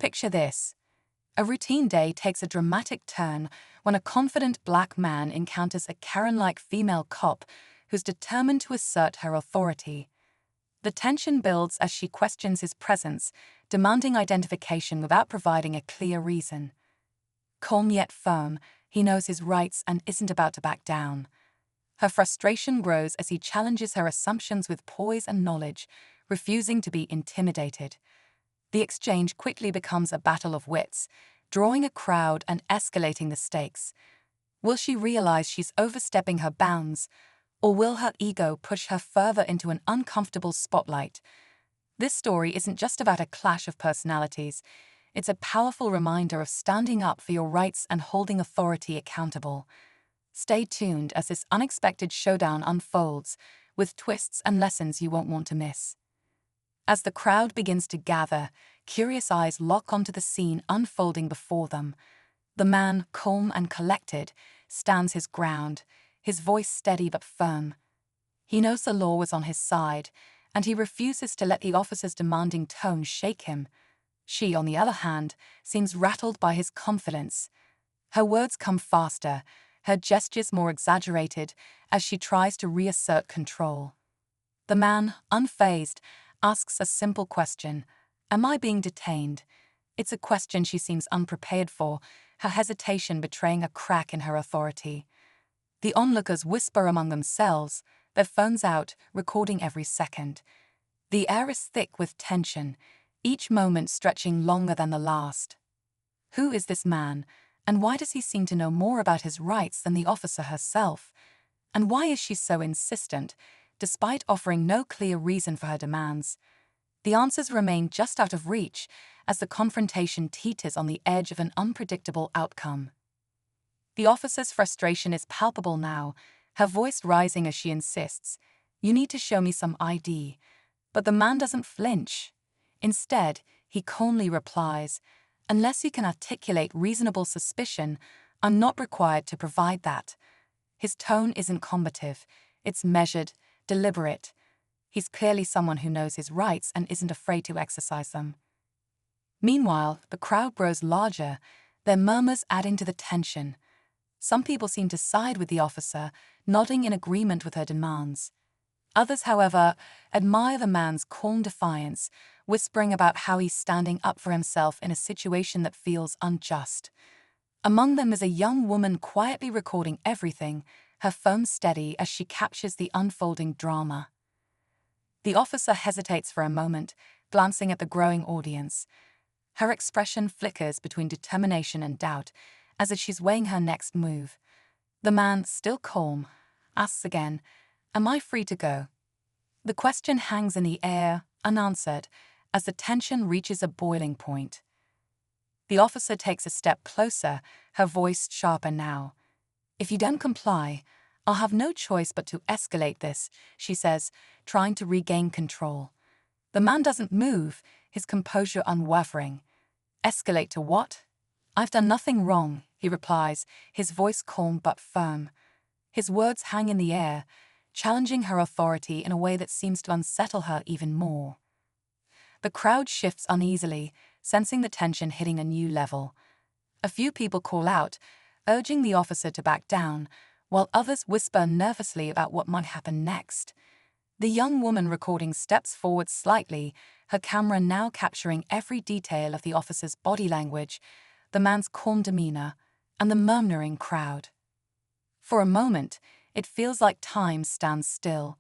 Picture this. A routine day takes a dramatic turn when a confident black man encounters a Karen-like female cop who's determined to assert her authority. The tension builds as she questions his presence, demanding identification without providing a clear reason. Calm yet firm, he knows his rights and isn't about to back down. Her frustration grows as he challenges her assumptions with poise and knowledge, refusing to be intimidated. The exchange quickly becomes a battle of wits, drawing a crowd and escalating the stakes. Will she realize she's overstepping her bounds, or will her ego push her further into an uncomfortable spotlight? This story isn't just about a clash of personalities. It's a powerful reminder of standing up for your rights and holding authority accountable. Stay tuned as this unexpected showdown unfolds, with twists and lessons you won't want to miss. As the crowd begins to gather, curious eyes lock onto the scene unfolding before them. The man, calm and collected, stands his ground, his voice steady but firm. He knows the law was on his side, and he refuses to let the officer's demanding tone shake him. She, on the other hand, seems rattled by his confidence. Her words come faster, her gestures more exaggerated, as she tries to reassert control. The man, unfazed, asks a simple question: "Am I being detained?" It's a question she seems unprepared for, her hesitation betraying a crack in her authority. The onlookers whisper among themselves, their phones out, recording every second. The air is thick with tension, each moment stretching longer than the last. Who is this man, and why does he seem to know more about his rights than the officer herself? And why is she so insistent, despite offering no clear reason for her demands? The answers remain just out of reach as the confrontation teeters on the edge of an unpredictable outcome. The officer's frustration is palpable now, her voice rising as she insists, "You need to show me some ID." But the man doesn't flinch. Instead, he calmly replies, "Unless you can articulate reasonable suspicion, I'm not required to provide that." His tone isn't combative, it's measured, deliberate. He's clearly someone who knows his rights and isn't afraid to exercise them. Meanwhile, the crowd grows larger, their murmurs adding to the tension. Some people seem to side with the officer, nodding in agreement with her demands. Others, however, admire the man's calm defiance, whispering about how he's standing up for himself in a situation that feels unjust. Among them is a young woman quietly recording everything, her phone steady as she captures the unfolding drama. The officer hesitates for a moment, glancing at the growing audience. Her expression flickers between determination and doubt, as if she's weighing her next move. The man, still calm, asks again, "Am I free to go?" The question hangs in the air, unanswered, as the tension reaches a boiling point. The officer takes a step closer, her voice sharper now. "If you don't comply, I'll have no choice but to escalate this," she says, trying to regain control. The man doesn't move, his composure unwavering. "Escalate to what?" "I've done nothing wrong," he replies, his voice calm but firm. His words hang in the air, challenging her authority in a way that seems to unsettle her even more. The crowd shifts uneasily, sensing the tension hitting a new level. A few people call out, urging the officer to back down, while others whisper nervously about what might happen next. The young woman recording steps forward slightly, her camera now capturing every detail of the officer's body language, the man's calm demeanor, and the murmuring crowd. For a moment, it feels like time stands still.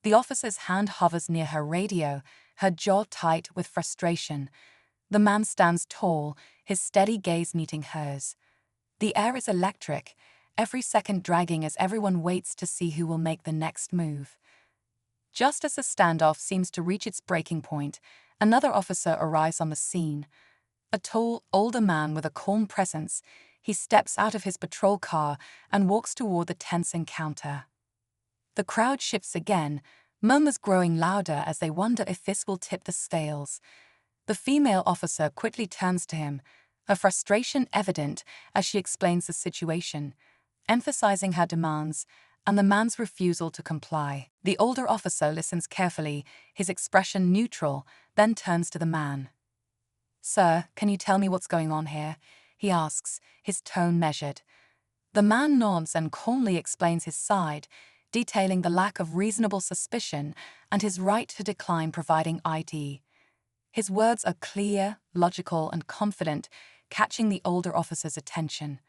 The officer's hand hovers near her radio, her jaw tight with frustration. The man stands tall, his steady gaze meeting hers. The air is electric, every second dragging as everyone waits to see who will make the next move. Just as the standoff seems to reach its breaking point, another officer arrives on the scene. A tall, older man with a calm presence, he steps out of his patrol car and walks toward the tense encounter. The crowd shifts again, murmurs growing louder as they wonder if this will tip the scales. The female officer quickly turns to him, her frustration evident as she explains the situation, emphasizing her demands and the man's refusal to comply. The older officer listens carefully, his expression neutral, then turns to the man. "Sir, can you tell me what's going on here?" he asks, his tone measured. The man nods and calmly explains his side, detailing the lack of reasonable suspicion and his right to decline providing ID. His words are clear, logical, and confident, catching the older officer's attention.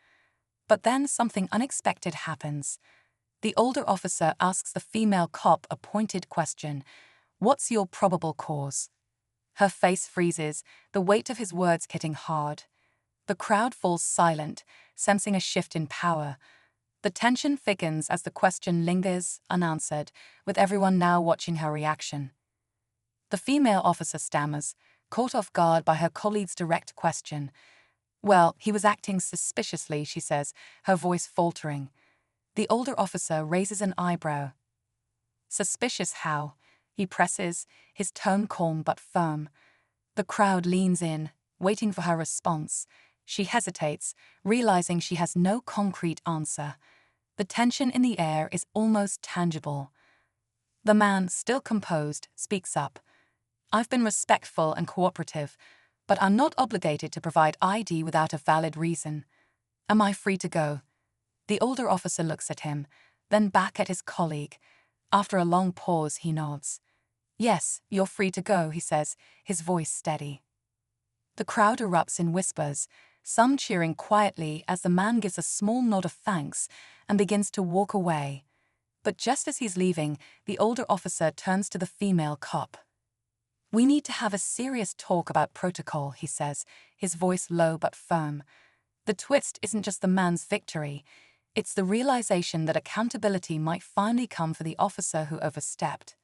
But then something unexpected happens. The older officer asks the female cop a pointed question: "What's your probable cause?" Her face freezes, the weight of his words hitting hard. The crowd falls silent, sensing a shift in power. The tension thickens as the question lingers, unanswered, with everyone now watching her reaction. The female officer stammers, caught off guard by her colleague's direct question. "Well, he was acting suspiciously," she says, her voice faltering. The older officer raises an eyebrow. "Suspicious how?" he presses, his tone calm but firm. The crowd leans in, waiting for her response. She hesitates, realizing she has no concrete answer. The tension in the air is almost tangible. The man, still composed, speaks up. "I've been respectful and cooperative, but I'm not obligated to provide ID without a valid reason. Am I free to go?" The older officer looks at him, then back at his colleague. After a long pause, he nods. "Yes, you're free to go," he says, his voice steady. The crowd erupts in whispers, some cheering quietly as the man gives a small nod of thanks and begins to walk away. But just as he's leaving, the older officer turns to the female cop. "We need to have a serious talk about protocol," he says, his voice low but firm. The twist isn't just the man's victory, it's the realization that accountability might finally come for the officer who overstepped.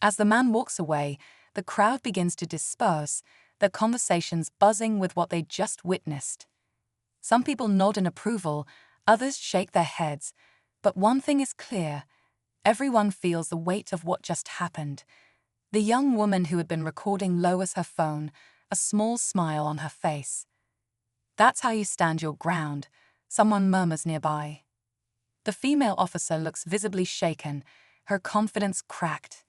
As the man walks away, the crowd begins to disperse, their conversations buzzing with what they just witnessed. Some people nod in approval, others shake their heads, but one thing is clear: everyone feels the weight of what just happened. The young woman who had been recording lowers her phone, a small smile on her face. "That's how you stand your ground," someone murmurs nearby. The female officer looks visibly shaken, her confidence cracked.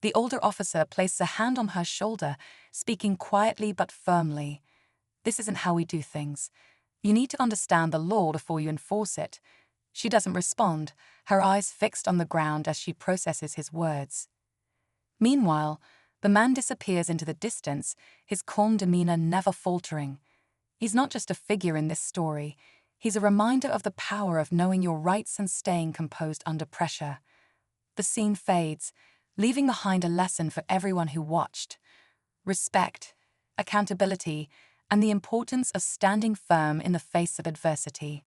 The older officer places a hand on her shoulder, speaking quietly but firmly. "This isn't how we do things. You need to understand the law before you enforce it." She doesn't respond, her eyes fixed on the ground as she processes his words. Meanwhile, the man disappears into the distance, his calm demeanor never faltering. He's not just a figure in this story, he's a reminder of the power of knowing your rights and staying composed under pressure. The scene fades, leaving behind a lesson for everyone who watched: respect, accountability, and the importance of standing firm in the face of adversity.